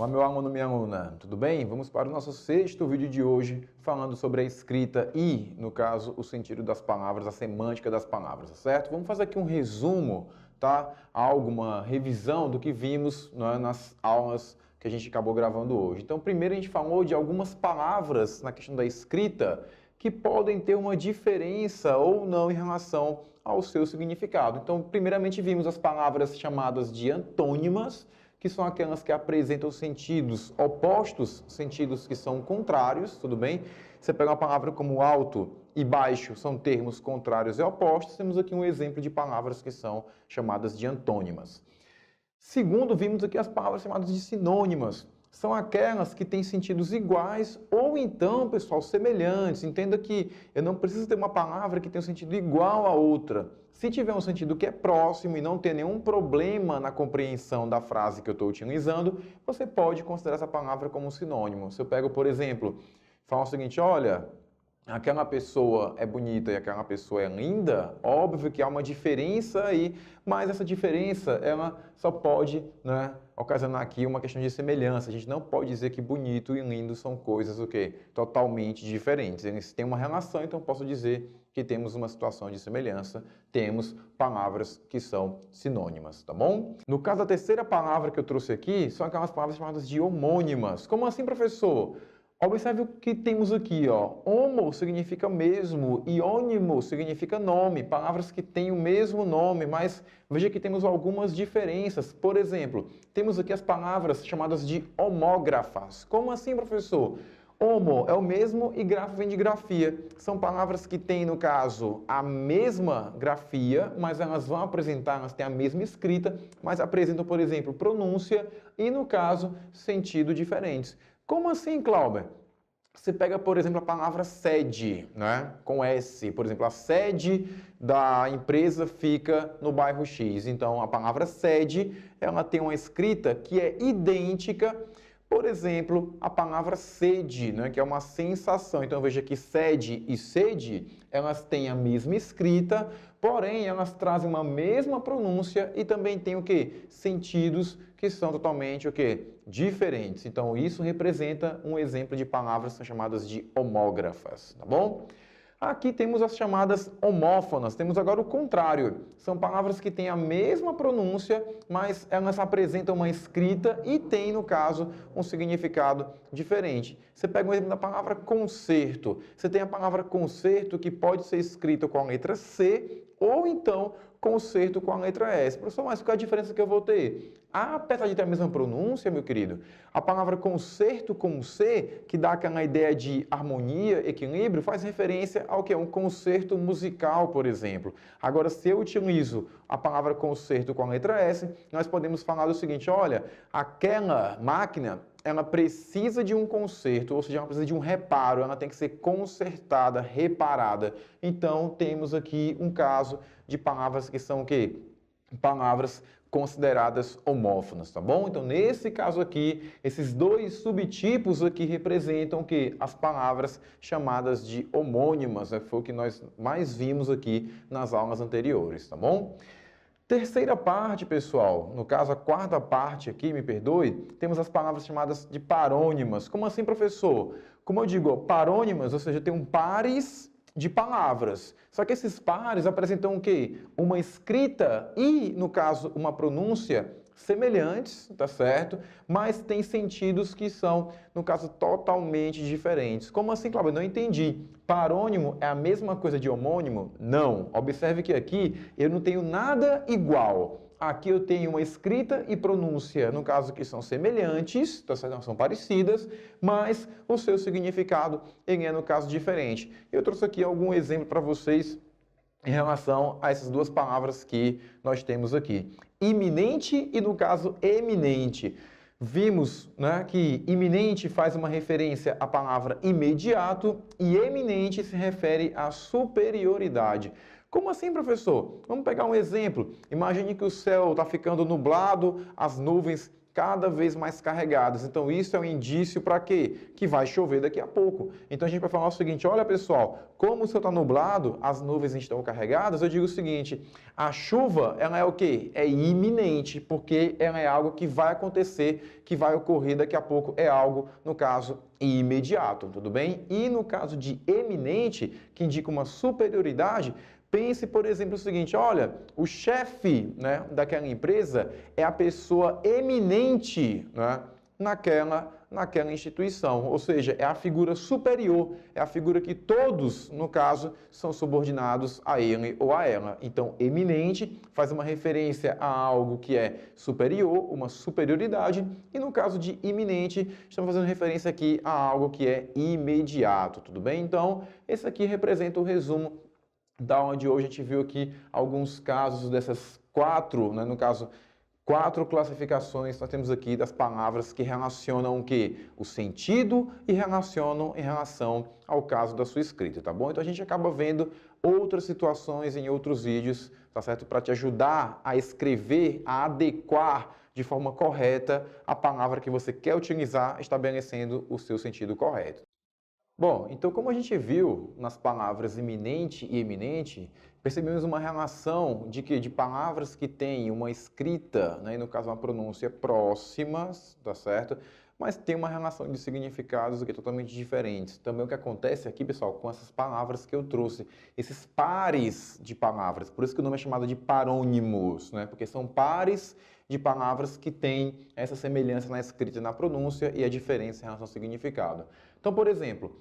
Olá, meu aluno, minha aluna, tudo bem? Vamos para o nosso sexto vídeo de hoje, falando sobre a escrita e, no caso, o sentido das palavras, a semântica das palavras, tá certo? Vamos fazer aqui um resumo, tá? Alguma revisão do que vimos, né, nas aulas que a gente acabou gravando hoje. Então, primeiro a gente falou de algumas palavras na questão da escrita que podem ter uma diferença ou não em relação ao seu significado. Então, primeiramente vimos as palavras chamadas de antônimas, que são aquelas que apresentam sentidos opostos, sentidos que são contrários, tudo bem? Você pega uma palavra como alto e baixo, são termos contrários e opostos, temos aqui um exemplo de palavras que são chamadas de antônimas. Segundo, vimos aqui as palavras chamadas de sinônimas. São aquelas que têm sentidos iguais ou então, pessoal, semelhantes. Entenda que eu não preciso ter uma palavra que tenha um sentido igual a outra. Se tiver um sentido que é próximo e não ter nenhum problema na compreensão da frase que eu estou utilizando, você pode considerar essa palavra como um sinônimo. Se eu pego, por exemplo, falo o seguinte, olha, aquela pessoa é bonita e aquela pessoa é linda, óbvio que há uma diferença aí, mas essa diferença ela só pode, né, ocasionar aqui uma questão de semelhança. A gente não pode dizer que bonito e lindo são coisas o quê? Totalmente diferentes. Eles têm uma relação, então posso dizer que temos uma situação de semelhança, temos palavras que são sinônimas, tá bom? No caso, a terceira palavra que eu trouxe aqui são aquelas palavras chamadas de homônimas. Como assim, professor? Observe o que temos aqui, ó. Homo significa mesmo e ônimo significa nome, palavras que têm o mesmo nome, mas veja que temos algumas diferenças. Por exemplo, temos aqui as palavras chamadas de homógrafas. Como assim, professor? Homo é o mesmo e grafo vem de grafia. São palavras que têm, no caso, a mesma grafia, mas elas vão apresentar, elas têm a mesma escrita, mas apresentam, por exemplo, pronúncia e, no caso, sentido diferentes. Como assim, Cláudio? Você pega, por exemplo, a palavra sede, né? Com S. Por exemplo, a sede da empresa fica no bairro X. Então, a palavra sede, ela tem uma escrita que é idêntica. Por exemplo, a palavra sede, né, que é uma sensação. Então, veja que sede e sede, elas têm a mesma escrita, porém, elas trazem uma mesma pronúncia e também têm o quê? Sentidos que são totalmente o quê? Diferentes. Então, isso representa um exemplo de palavras que são chamadas de homógrafas, tá bom? Aqui temos as chamadas homófonas, temos agora o contrário. São palavras que têm a mesma pronúncia, mas elas apresentam uma escrita e têm, no caso, um significado diferente. Você pega o exemplo da palavra concerto. Você tem a palavra concerto que pode ser escrita com a letra C ou então concerto com a letra S. Professor, mas qual é a diferença que eu vou ter? Apesar de ter a mesma pronúncia, meu querido, a palavra concerto com C, que dá aquela ideia de harmonia, equilíbrio, faz referência ao que é um concerto musical, por exemplo. Agora, se eu utilizo a palavra concerto com a letra S, nós podemos falar do seguinte, olha, aquela máquina, ela precisa de um conserto, ou seja, ela precisa de um reparo, ela tem que ser consertada, reparada. Então, temos aqui um caso de palavras que são o quê? Palavras consideradas homófonas, tá bom? Então, nesse caso aqui, esses dois subtipos aqui representam o quê? As palavras chamadas de homônimas, né? Foi o que nós mais vimos aqui nas aulas anteriores, tá bom? Terceira parte, pessoal, no caso a quarta parte aqui, me perdoe, temos as palavras chamadas de parônimas. Como assim, professor? Como eu digo, parônimas, ou seja, tem um pares de palavras. Só que esses pares apresentam o quê? Uma escrita e, no caso, uma pronúncia semelhantes, tá certo? Mas tem sentidos que são, no caso, totalmente diferentes. Como assim, Cláudio? Não entendi. Parônimo é a mesma coisa de homônimo? Não. Observe que aqui eu não tenho nada igual. Aqui eu tenho uma escrita e pronúncia, no caso que são semelhantes, tá certo? Não são parecidas, mas o seu significado ele é, no caso, diferente. Eu trouxe aqui algum exemplo para vocês em relação a essas duas palavras que nós temos aqui. Iminente e, no caso, eminente. Vimos, né, que iminente faz uma referência à palavra imediato e eminente se refere à superioridade. Como assim, professor? Vamos pegar um exemplo. Imagine que o céu está ficando nublado, as nuvens cada vez mais carregadas. Então, isso é um indício para quê? Que vai chover daqui a pouco. Então, a gente vai falar o seguinte, olha, pessoal, como o céu está nublado, as nuvens estão carregadas, eu digo o seguinte, a chuva, ela é o quê? É iminente, porque ela é algo que vai acontecer, que vai ocorrer daqui a pouco, é algo, no caso, imediato, tudo bem? E no caso de eminente, que indica uma superioridade, pense, por exemplo, o seguinte, olha, o chefe, né, daquela empresa é a pessoa eminente, né, naquela instituição, ou seja, é a figura superior, é a figura que todos, no caso, são subordinados a ele ou a ela. Então, eminente faz uma referência a algo que é superior, uma superioridade, e no caso de iminente, estamos fazendo referência aqui a algo que é imediato, tudo bem? Então, esse aqui representa o resumo da onde hoje a gente viu aqui alguns casos dessas quatro, né, no caso, quatro classificações nós temos aqui das palavras que relacionam o quê? O sentido e relacionam em relação ao caso da sua escrita, tá bom? Então a gente acaba vendo outras situações em outros vídeos, tá certo? Para te ajudar a escrever, a adequar de forma correta a palavra que você quer utilizar, estabelecendo o seu sentido correto. Bom, então como a gente viu nas palavras iminente e eminente, percebemos uma relação de palavras que têm uma escrita, né, e no caso uma pronúncia próximas, tá certo? Mas tem uma relação de significados aqui totalmente diferentes. Também o que acontece aqui, pessoal, com essas palavras que eu trouxe, esses pares de palavras, por isso que o nome é chamado de parônimos, né? Porque são pares de palavras que têm essa semelhança na escrita e na pronúncia e a diferença em relação ao significado. Então, por exemplo,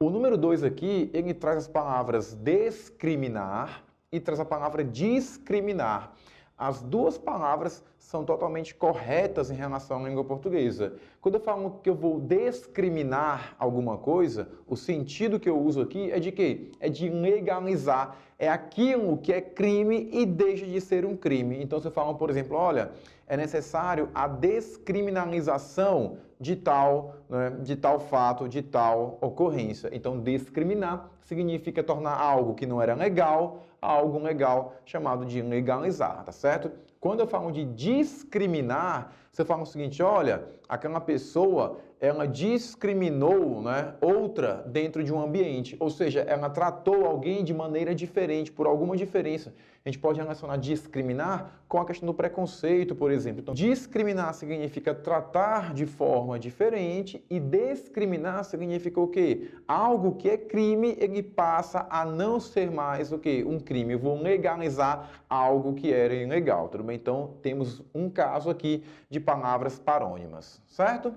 o número 2 aqui, ele traz as palavras discriminar e traz a palavra discriminar. As duas palavras são totalmente corretas em relação à língua portuguesa. Quando eu falo que eu vou discriminar alguma coisa, o sentido que eu uso aqui é de quê? É de legalizar. É aquilo que é crime e deixa de ser um crime. Então, você fala, por exemplo, olha, é necessário a descriminalização de tal, né, de tal fato, de tal ocorrência. Então, discriminar significa tornar algo que não era legal, algo legal, chamado de legalizar, tá certo? Quando eu falo de discriminar, você fala o seguinte, olha, aquela pessoa, ela discriminou, né, outra dentro de um ambiente, ou seja, ela tratou alguém de maneira diferente, por alguma diferença. A gente pode relacionar discriminar com a questão do preconceito, por exemplo. Então, discriminar significa tratar de forma diferente e discriminar significa o quê? Algo que é crime, ele passa a não ser mais o quê? Um crime. Eu vou legalizar algo que era ilegal, tudo bem? Então, temos um caso aqui de palavras parônimas, certo?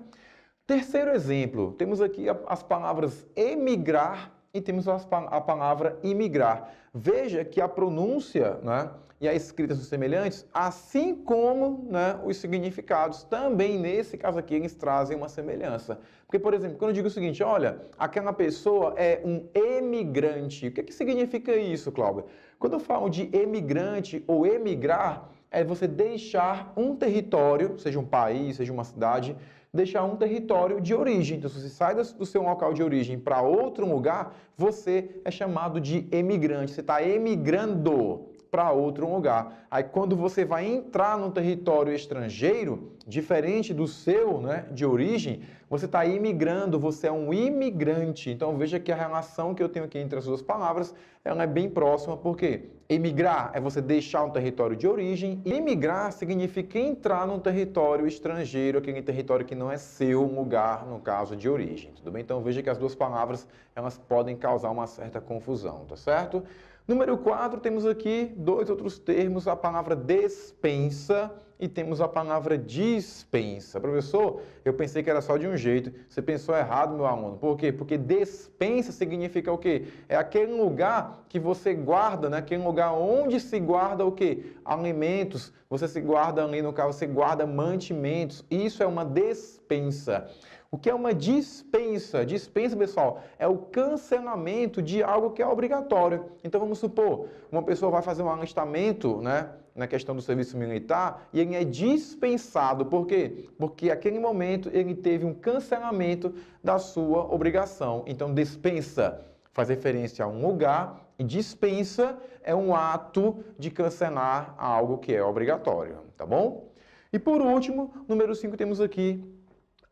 Terceiro exemplo, temos aqui as palavras emigrar e temos a palavra imigrar. Veja que a pronúncia, né, e a escrita são semelhantes, assim como, né, os significados. Também, nesse caso aqui, eles trazem uma semelhança. Porque, por exemplo, quando eu digo o seguinte, olha, aquela pessoa é um emigrante. O que significa isso, Cláudio? Quando eu falo de emigrante ou emigrar, é você deixar um território, seja um país, seja uma cidade, deixar um território de origem. Então, se você sai do seu local de origem para outro lugar, você é chamado de emigrante. Você está emigrando para outro lugar. Aí, quando você vai entrar num território estrangeiro, diferente do seu, né, de origem, você está imigrando, você é um imigrante. Então, veja que a relação que eu tenho aqui entre as duas palavras, ela é bem próxima, porque emigrar é você deixar um território de origem, e emigrar significa entrar num território estrangeiro, aquele território que não é seu lugar, no caso de origem, tudo bem? Então, veja que as duas palavras, elas podem causar uma certa confusão, tá certo? Número 4, temos aqui dois outros termos, a palavra despensa e temos a palavra dispensa. Professor, eu pensei que era só de um jeito. Você pensou errado, meu aluno. Por quê? Porque despensa significa o quê? É aquele lugar que você guarda, né? Aquele lugar onde se guarda o quê? Alimentos. Você se guarda ali, no caso, você guarda mantimentos. Isso é uma despensa. O que é uma dispensa? Dispensa, pessoal, é o cancelamento de algo que é obrigatório. Então, vamos supor, uma pessoa vai fazer um alistamento, né, na questão do serviço militar, e ele é dispensado. Por quê? Porque naquele momento ele teve um cancelamento da sua obrigação. Então, dispensa faz referência a um lugar e dispensa é um ato de cancelar algo que é obrigatório, tá bom? E por último, número 5, temos aqui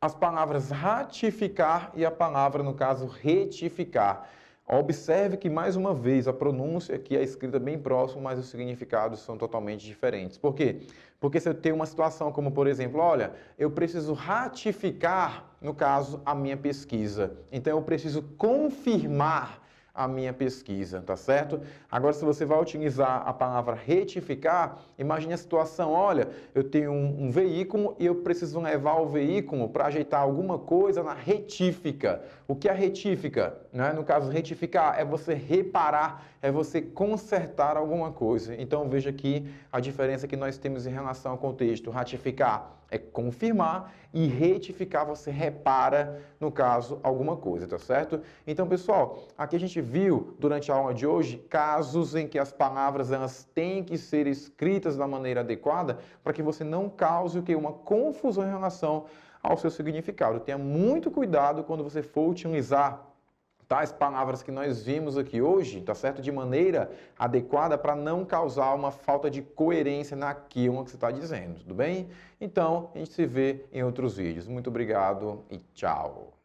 as palavras ratificar e a palavra, no caso, retificar. Observe que, mais uma vez, a pronúncia aqui, a escrita é bem próxima, mas os significados são totalmente diferentes. Por quê? Porque se eu tenho uma situação como, por exemplo, olha, eu preciso ratificar, no caso, a minha pesquisa. Então, eu preciso confirmar a minha pesquisa, tá certo? Agora, se você vai utilizar a palavra retificar, imagine a situação, olha, eu tenho um veículo e eu preciso levar o veículo para ajeitar alguma coisa na retífica. O que é retífica? Né? No caso, retificar é você reparar, é você consertar alguma coisa. Então, veja aqui a diferença que nós temos em relação ao contexto. Ratificar é confirmar e retificar você repara, no caso, alguma coisa, tá certo? Então, pessoal, aqui a gente viu durante a aula de hoje casos em que as palavras elas têm que ser escritas da maneira adequada para que você não cause o que uma confusão em relação ao seu significado. Tenha muito cuidado quando você for utilizar tais palavras que nós vimos aqui hoje, tá certo? De maneira adequada para não causar uma falta de coerência naquilo que você está dizendo, tudo bem? Então, a gente se vê em outros vídeos. Muito obrigado e tchau!